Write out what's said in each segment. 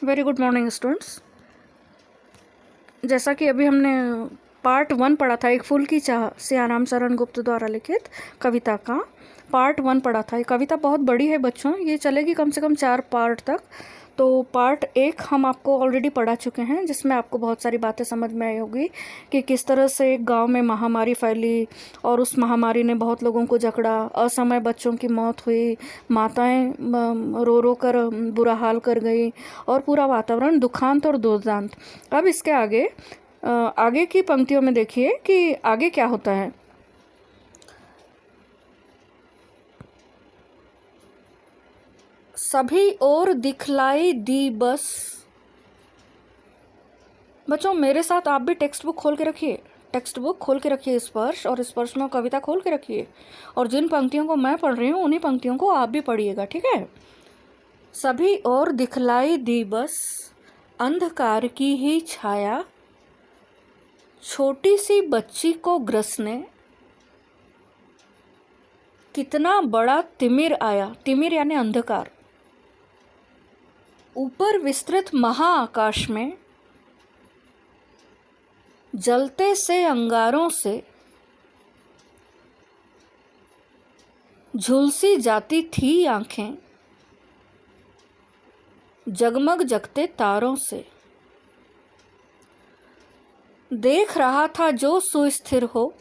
Very good morning students. जैसा कि अभी हमने पार्ट 1 पढ़ा था, एक फूल की चाह सियाराम शरण गुप्त द्वारा लिखित कविता का पार्ट 1 पढ़ा था। ये कविता बहुत बड़ी है बच्चों, ये चलेगी कम से कम 4 पार्ट तक। तो पार्ट 1 हम आपको ऑलरेडी पढ़ा चुके हैं, जिसमें आपको बहुत सारी बातें समझ में आई होगी कि किस तरह से एक गांव में महामारी फैली और उस महामारी ने बहुत लोगों को जकड़ा, असमय बच्चों की मौत हुई, माताएं रो रो कर बुरा हाल कर गई और पूरा वातावरण दुखांत और दुर्दांत। अब इसके आगे की पंक्तियों में देखिए कि आगे क्या होता है। सभी और दिखलाई दी बस। बच्चों मेरे साथ आप भी टेक्स्ट बुक खोल के रखिए, टेक्स्ट बुक खोल के रखिए स्पर्श, और स्पर्श में कविता खोल के रखिए, और जिन पंक्तियों को मैं पढ़ रही हूँ उन्हीं पंक्तियों को आप भी पढ़िएगा, ठीक है। सभी और दिखलाई दी बस अंधकार की ही छाया, छोटी सी बच्ची को ग्रसने कितना बड़ा तिमिर आया। तिमिर यानी अंधकार। ऊपर विस्तृत महाआकाश में जलते से अंगारों से झुलसी जाती थी आंखें, जगमग जगते तारों से। देख रहा था जो सुस्थिर हो,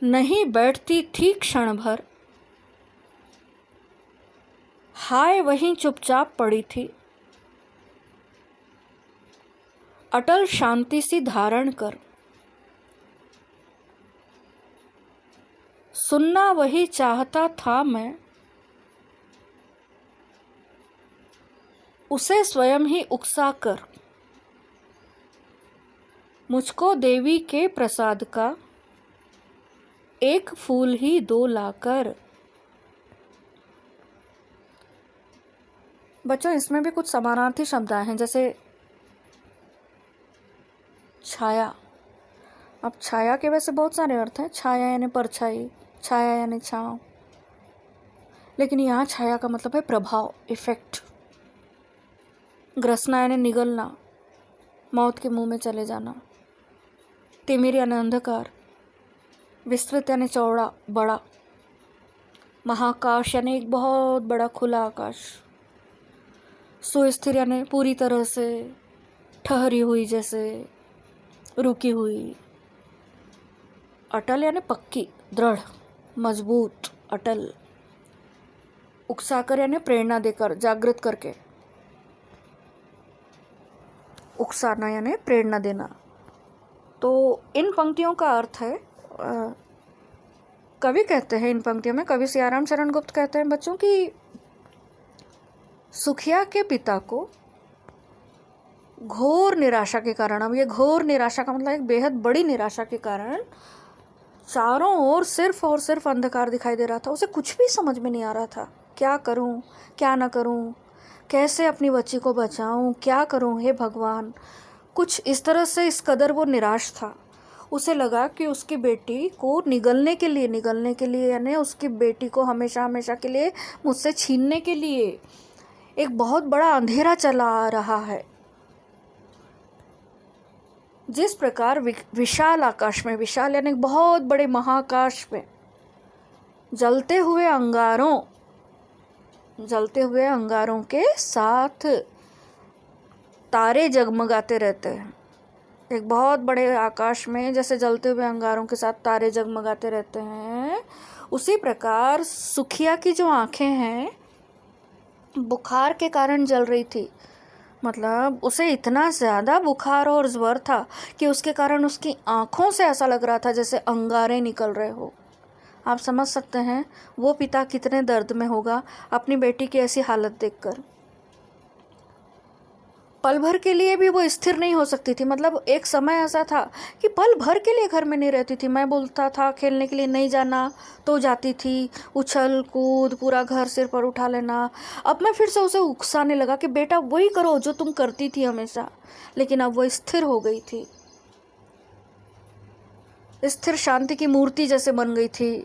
नहीं बैठती थी क्षण भर, हाय वहीं चुपचाप पड़ी थी, अटल शांति सी धारण कर। सुनना वही चाहता था मैं, उसे स्वयं ही उकसा कर। मुझको देवी के प्रसाद का एक फूल ही दो लाकर। बच्चों इसमें भी कुछ समानार्थी शब्द आए हैं, जैसे छाया। अब छाया के वैसे बहुत सारे अर्थ हैं। छाया यानी परछाई, छाया यानी छांव, लेकिन यहाँ छाया का मतलब है प्रभाव, इफेक्ट। ग्रसना यानी निगलना, मौत के मुंह में चले जाना। तिमिर यानी अंधकार। विस्तृत यानी चौड़ा, बड़ा। महाकाश यानी एक बहुत बड़ा खुला आकाश। सुस्थिर यानी पूरी तरह से ठहरी हुई, जैसे रुकी हुई। अटल यानी पक्की, दृढ़, मजबूत, अटल। उकसाकर यानी प्रेरणा देकर, जागृत करके। उकसाना यानी प्रेरणा देना। तो इन पंक्तियों का अर्थ है, कवि कहते हैं, इन पंक्तियों में कवि सियाराम शरण गुप्त कहते हैं बच्चों कि सुखिया के पिता को घोर निराशा के कारण, अब ये घोर निराशा का मतलब एक बेहद बड़ी निराशा के कारण चारों ओर सिर्फ और सिर्फ अंधकार दिखाई दे रहा था। उसे कुछ भी समझ में नहीं आ रहा था, क्या करूं, क्या ना करूं, कैसे अपनी बच्ची को बचाऊं, क्या करूं हे भगवान। कुछ इस तरह से इस कदर वो निराश था। उसे लगा कि उसकी बेटी को निगलने के लिए यानी उसकी बेटी को हमेशा हमेशा के लिए मुझसे छीनने के लिए एक बहुत बड़ा अंधेरा चला आ रहा है। जिस प्रकार विशाल आकाश में, विशाल यानी बहुत बड़े महाकाश में जलते हुए अंगारों के साथ तारे जगमगाते रहते हैं। एक बहुत बड़े आकाश में जैसे जलते हुए अंगारों के साथ तारे जगमगाते रहते हैं, उसी प्रकार सुखिया की जो आंखें हैं बुखार के कारण जल रही थी। मतलब उसे इतना ज़्यादा बुखार और ज्वर था कि उसके कारण उसकी आंखों से ऐसा लग रहा था जैसे अंगारे निकल रहे हो। आप समझ सकते हैं वो पिता कितने दर्द में होगा अपनी बेटी की ऐसी हालत देखकर। पल भर के लिए भी वो स्थिर नहीं हो सकती थी। मतलब एक समय ऐसा था कि पल भर के लिए घर में नहीं रहती थी। मैं बोलता था खेलने के लिए नहीं जाना तो जाती थी, उछल कूद, पूरा घर सिर पर उठा लेना। अब मैं फिर से उसे उकसाने लगा कि बेटा वही करो जो तुम करती थी हमेशा। लेकिन अब वो स्थिर हो गई थी, स्थिर शांति की मूर्ति जैसे बन गई थी,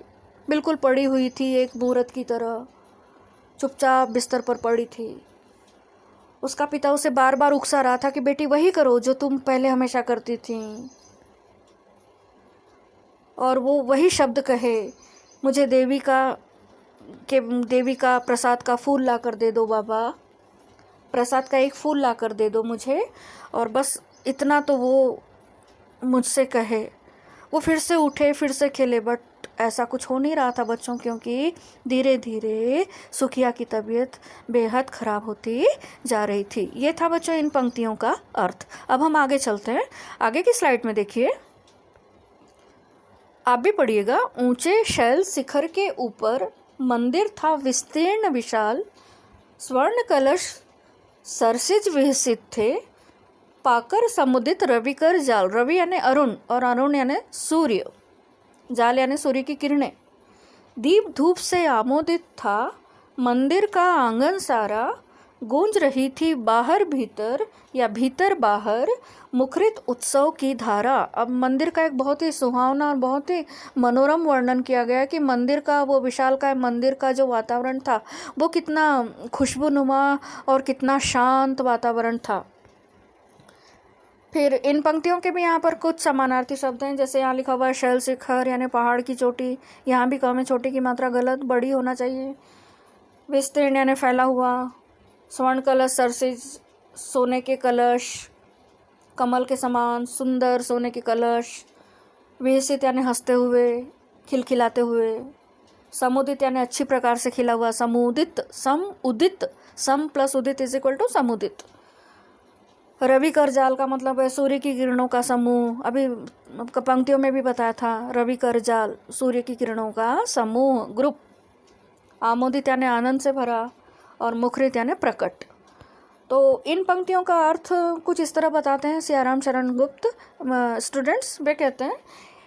बिल्कुल पड़ी हुई थी एक मूर्त की तरह, चुपचाप बिस्तर पर पड़ी थी। उसका पिता उसे बार बार उकसा रहा था कि बेटी वही करो जो तुम पहले हमेशा करती थी, और वो वही शब्द कहे, मुझे देवी का प्रसाद का फूल ला कर दे दो बाबा, प्रसाद का एक फूल ला कर दे दो मुझे, और बस इतना तो वो मुझसे कहे। वो फिर से उठे, फिर से खेले, बट ऐसा कुछ हो नहीं रहा था बच्चों, क्योंकि धीरे धीरे सुखिया की तबीयत बेहद ख़राब होती जा रही थी। ये था बच्चों इन पंक्तियों का अर्थ। अब हम आगे चलते हैं, आगे की स्लाइड में देखिए, आप भी पढ़िएगा। ऊंचे शैल शिखर के ऊपर मंदिर था विस्तीर्ण विशाल, स्वर्ण कलश सरसिज विहसित थे, पाकर समुदित रविकर जाल, रवि यानी अरुण और अरुण यानी सूर्य, जाल यानी सूर्य की किरणें, दीप धूप से आमोदित था मंदिर का आंगन सारा, गूंज रही थी बाहर भीतर या भीतर बाहर मुखरित उत्सव की धारा। अब मंदिर का एक बहुत ही सुहावना और बहुत ही मनोरम वर्णन किया गया कि मंदिर का वो विशालकाय मंदिर का जो वातावरण था वो कितना खुशबूनुमा और कितना शांत वातावरण था। फिर इन पंक्तियों के भी यहाँ पर कुछ समानार्थी शब्द हैं, जैसे यहाँ लिखा हुआ है शैल शिखर यानी पहाड़ की चोटी, यहाँ भी कम है, छोटी की मात्रा गलत, बड़ी होना चाहिए। विस्तीर्ण यानी फैला हुआ, स्वर्ण कलश सरसिज सोने के कलश, कमल के समान सुंदर सोने के कलश, विहसित यानी हंसते हुए, खिलखिलाते हुए, समुदित यानी अच्छी प्रकार से खिला हुआ, समुदित, सम उदित, सम प्लस उदित इज इक्वल टू समुदित। रवि कर जाल का मतलब है सूर्य की किरणों का समूह, अभी पंक्तियों में भी बताया था, रवि कर जाल सूर्य की किरणों का समूह, ग्रुप। आमोदित यानी आनंद से भरा, और मुखरित यानी प्रकट। तो इन पंक्तियों का अर्थ कुछ इस तरह बताते हैं सियाराम शरण गुप्त स्टूडेंट्स। वे कहते हैं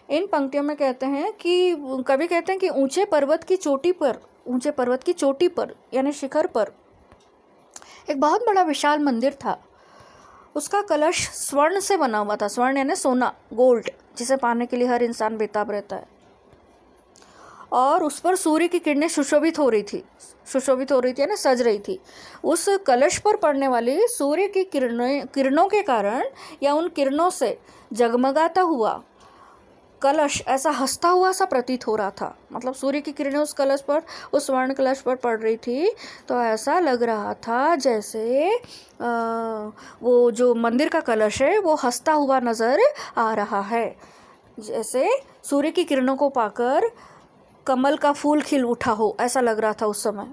इन पंक्तियों में कहते हैं कि कवि कहते हैं कि ऊंचे पर्वत की चोटी पर यानी शिखर पर एक बहुत बड़ा विशाल मंदिर था। उसका कलश स्वर्ण से बना हुआ था, स्वर्ण यानी सोना, गोल्ड, जिसे पाने के लिए हर इंसान बेताब रहता है, और उस पर सूर्य की किरणें सुशोभित हो रही थी यानी सज रही थी। उस कलश पर पड़ने वाली सूर्य की किरणों के कारण या उन किरणों से जगमगाता हुआ कलश ऐसा हंसता हुआ सा प्रतीत हो रहा था। मतलब सूर्य की किरणें उस कलश पर, उस स्वर्ण कलश पर पड़ रही थी, तो ऐसा लग रहा था जैसे वो जो मंदिर का कलश है वो हंसता हुआ नज़र आ रहा है, जैसे सूर्य की किरणों को पाकर कमल का फूल खिल उठा हो, ऐसा लग रहा था उस समय।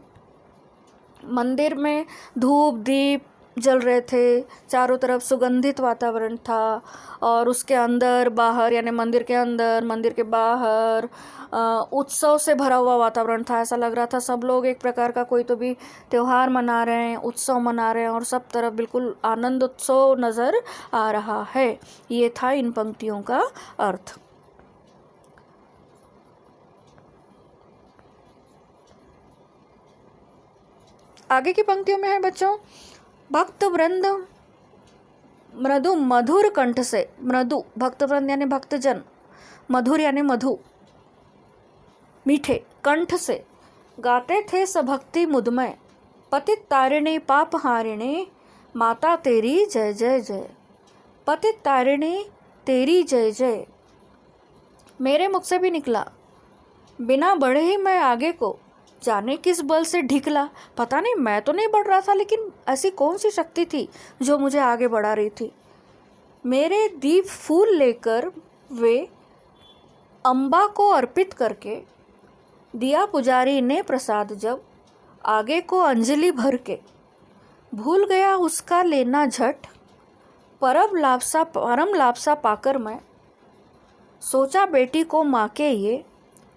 मंदिर में धूप दीप जल रहे थे, चारों तरफ सुगंधित वातावरण था, और उसके अंदर बाहर यानी मंदिर के अंदर मंदिर के बाहर उत्सव से भरा हुआ वातावरण था। ऐसा लग रहा था सब लोग एक प्रकार का कोई तो भी त्यौहार मना रहे हैं, उत्सव मना रहे हैं, और सब तरफ बिल्कुल आनंद उत्सव नज़र आ रहा है। ये था इन पंक्तियों का अर्थ। आगे की पंक्तियों में है बच्चों, भक्त वृंद मृदु मधुर कंठ से, मृदु भक्त वृंद यानी भक्तजन, मधुर यानी मधु, मीठे कंठ से गाते थे सभक्ति मुदमय, पतित तारिणी पाप हारिणी माता तेरी जय जय जय, पतित तारिणी तेरी जय जय। मेरे मुख से भी निकला, बिना बढ़े ही मैं आगे को, जाने किस बल से ढिकला। पता नहीं, मैं तो नहीं बढ़ रहा था, लेकिन ऐसी कौन सी शक्ति थी जो मुझे आगे बढ़ा रही थी। मेरे दीप फूल लेकर वे अम्बा को अर्पित करके, दिया पुजारी ने प्रसाद जब, आगे को अंजलि भर के, भूल गया उसका लेना झट, परम लापसा पाकर मैं, सोचा बेटी को माँ के ये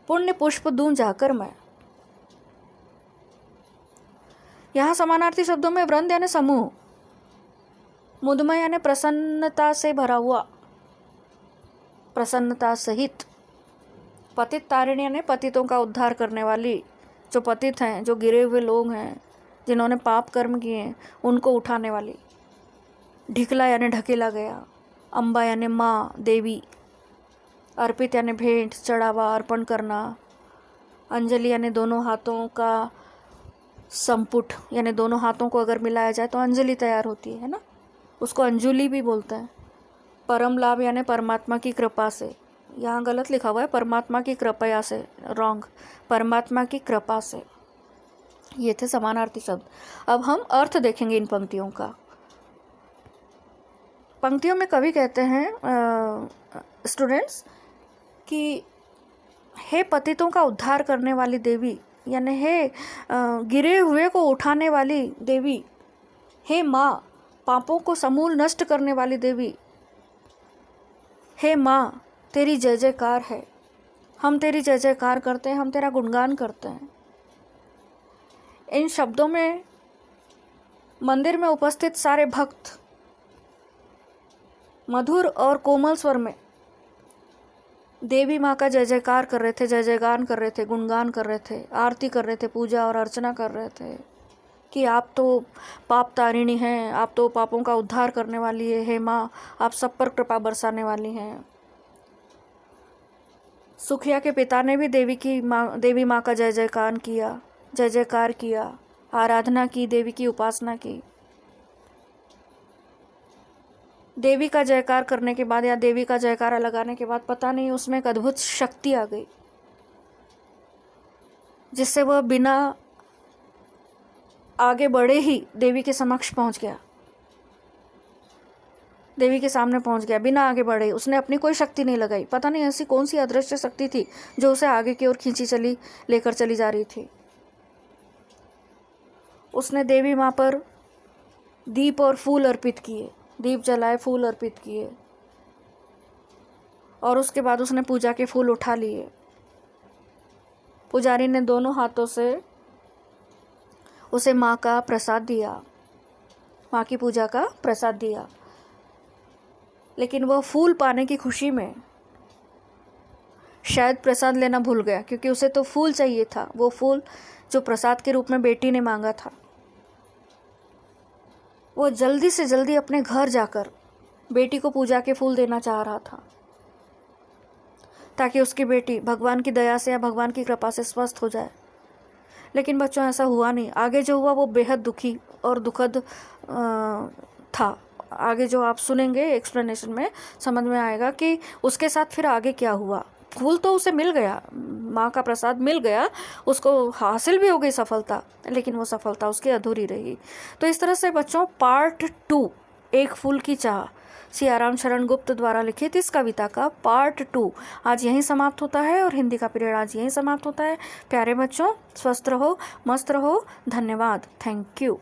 पुण्य पुष्प दूं जाकर मैं। यहाँ समानार्थी शब्दों में वृंद यानी समूह, मुदमय यानी प्रसन्नता से भरा हुआ, प्रसन्नता सहित, पतित तारिणी यानी पतितों का उद्धार करने वाली, जो पतित हैं, जो गिरे हुए लोग हैं, जिन्होंने पाप कर्म किए हैं, उनको उठाने वाली, ढिकला यानी ढकेला गया, अम्बा यानी माँ देवी, अर्पित यानी भेंट चढ़ावा अर्पण करना, अंजलि यानी दोनों हाथों का संपुट यानी दोनों हाथों को अगर मिलाया जाए तो अंजलि तैयार होती है ना, उसको अंजुलि भी बोलते हैं। परम लाभ यानी परमात्मा की कृपा से, यहाँ गलत लिखा हुआ है परमात्मा की कृपया से, रॉन्ग, परमात्मा की कृपा से। ये थे समानार्थी शब्द। अब हम अर्थ देखेंगे इन पंक्तियों का। पंक्तियों में कवि कहते हैं स्टूडेंट्स कि हे पतितों का उद्धार करने वाली देवी, यानी हे गिरे हुए को उठाने वाली देवी, हे माँ पापों को समूल नष्ट करने वाली देवी, हे माँ तेरी जय जयकार है, हम तेरी जय जयकार करते हैं, हम तेरा गुणगान करते हैं। इन शब्दों में मंदिर में उपस्थित सारे भक्त मधुर और कोमल स्वर में देवी माँ का जय जयकार कर रहे थे, जय जयगान कर रहे थे, गुणगान कर रहे थे, आरती कर रहे थे, पूजा और अर्चना कर रहे थे कि आप तो पाप तारिणी हैं, आप तो पापों का उद्धार करने वाली है, हे माँ आप सब पर कृपा बरसाने वाली हैं। सुखिया के पिता ने भी देवी माँ का जय जयकार किया, जय जयकार किया, आराधना की, देवी की उपासना की। देवी का जयकार करने के बाद या देवी का जयकारा लगाने के बाद पता नहीं उसमें एक अद्भुत शक्ति आ गई, जिससे वह बिना आगे बढ़े ही देवी के समक्ष पहुंच गया, देवी के सामने पहुंच गया बिना आगे बढ़े। उसने अपनी कोई शक्ति नहीं लगाई, पता नहीं ऐसी कौन सी अदृश्य शक्ति थी जो उसे आगे की ओर खींची लेकर चली जा रही थी। उसने देवी माँ पर दीप और फूल अर्पित किए, दीप जलाए, फूल अर्पित किए, और उसके बाद उसने पूजा के फूल उठा लिए। पुजारी ने दोनों हाथों से उसे माँ का प्रसाद दिया, माँ की पूजा का प्रसाद दिया। लेकिन वह फूल पाने की खुशी में शायद प्रसाद लेना भूल गया, क्योंकि उसे तो फूल चाहिए था, वो फूल जो प्रसाद के रूप में बेटी ने मांगा था। वो जल्दी से जल्दी अपने घर जाकर बेटी को पूजा के फूल देना चाह रहा था, ताकि उसकी बेटी भगवान की दया से या भगवान की कृपा से स्वस्थ हो जाए। लेकिन बच्चों ऐसा हुआ नहीं। आगे जो हुआ वो बेहद दुखी और दुखद था। आगे जो आप सुनेंगे एक्सप्लेनेशन में समझ में आएगा कि उसके साथ फिर आगे क्या हुआ। फूल तो उसे मिल गया, माँ का प्रसाद मिल गया, उसको हासिल भी हो गई सफलता, लेकिन वो सफलता उसकी अधूरी रही। तो इस तरह से बच्चों पार्ट 2 एक फूल की चाह सियाराम शरण गुप्त द्वारा लिखित इस कविता का पार्ट 2 आज यहीं समाप्त होता है और हिंदी का पीरियड आज यहीं समाप्त होता है। प्यारे बच्चों स्वस्थ रहो, मस्त रहो, धन्यवाद, थैंक यू।